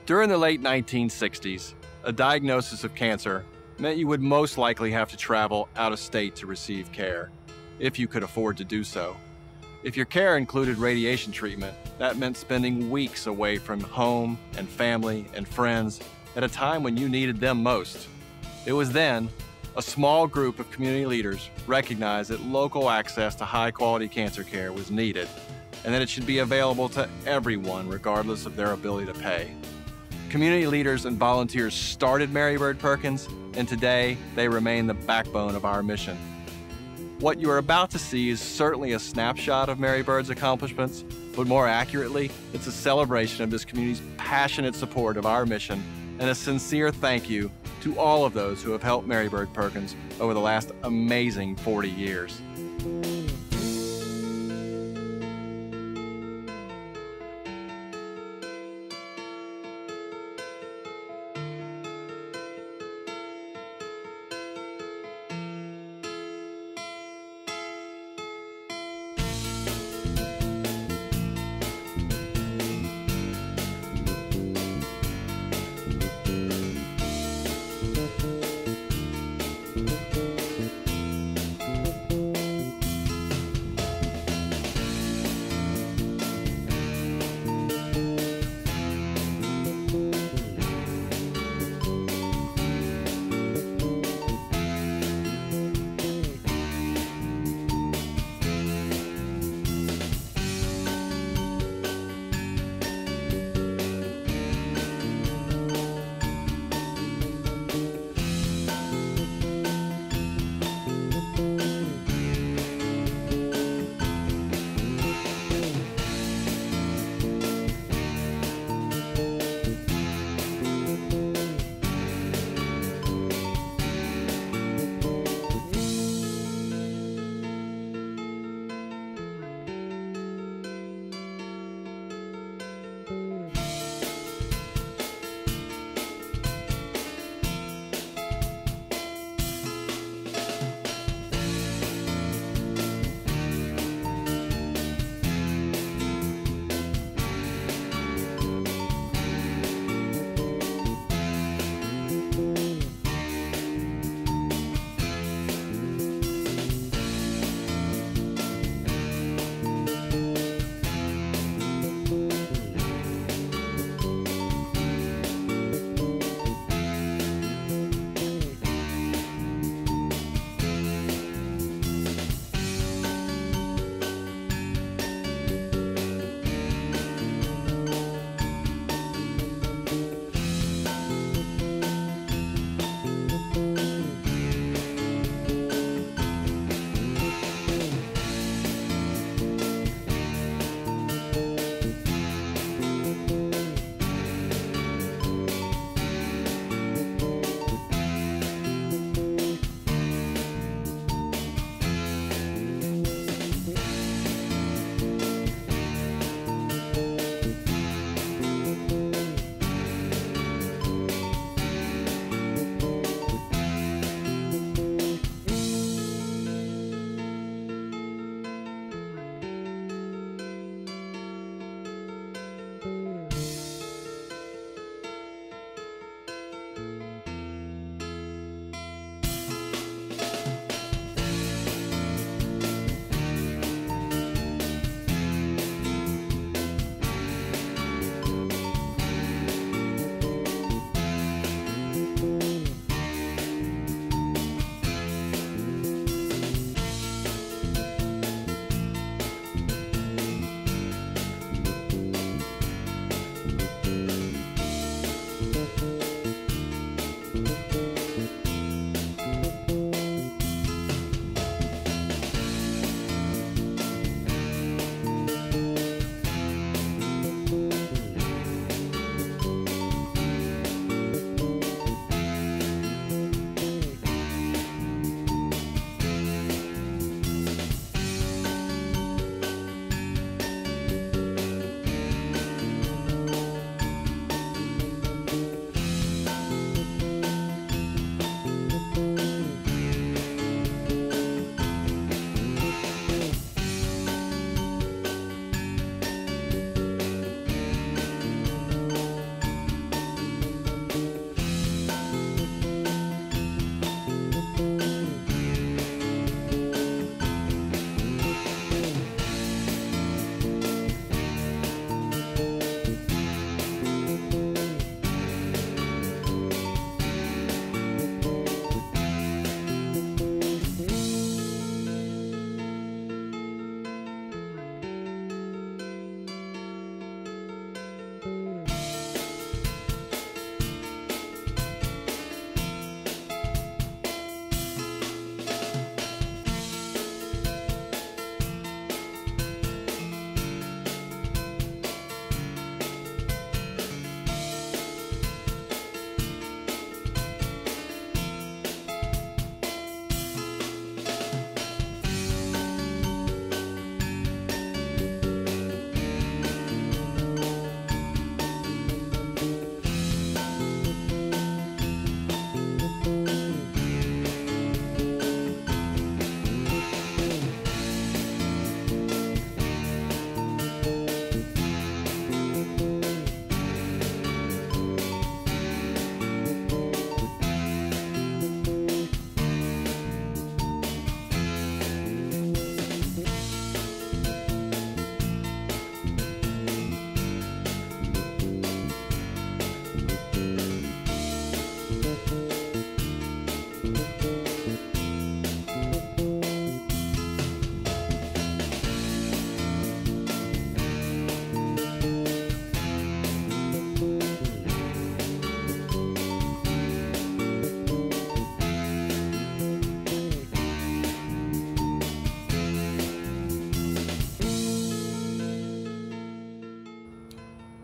During the late 1960s, a diagnosis of cancer meant you would most likely have to travel out of state to receive care, if you could afford to do so. If your care included radiation treatment, that meant spending weeks away from home and family and friends at a time when you needed them most. It was then a small group of community leaders recognized that local access to high-quality cancer care was needed and that it should be available to everyone regardless of their ability to pay. Community leaders and volunteers started Mary Bird Perkins, and today they remain the backbone of our mission. What you are about to see is certainly a snapshot of Mary Bird's accomplishments, but more accurately, it's a celebration of this community's passionate support of our mission and a sincere thank you to all of those who have helped Mary Bird Perkins over the last amazing 40 years.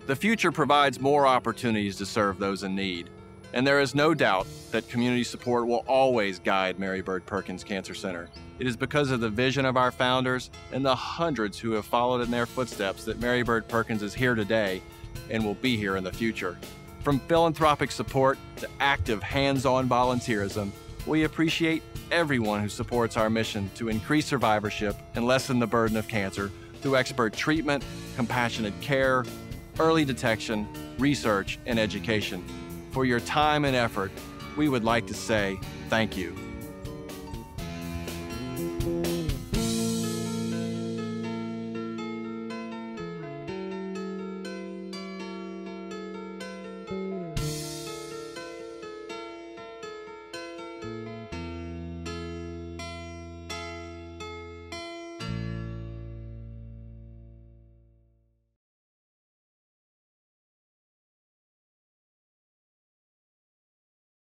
The future provides more opportunities to serve those in need, and there is no doubt that community support will always guide Mary Bird Perkins Cancer Center. It is because of the vision of our founders and the hundreds who have followed in their footsteps that Mary Bird Perkins is here today and will be here in the future. From philanthropic support to active hands-on volunteerism, we appreciate everyone who supports our mission to increase survivorship and lessen the burden of cancer through expert treatment, compassionate care, early detection, research, and education. For your time and effort, we would like to say thank you.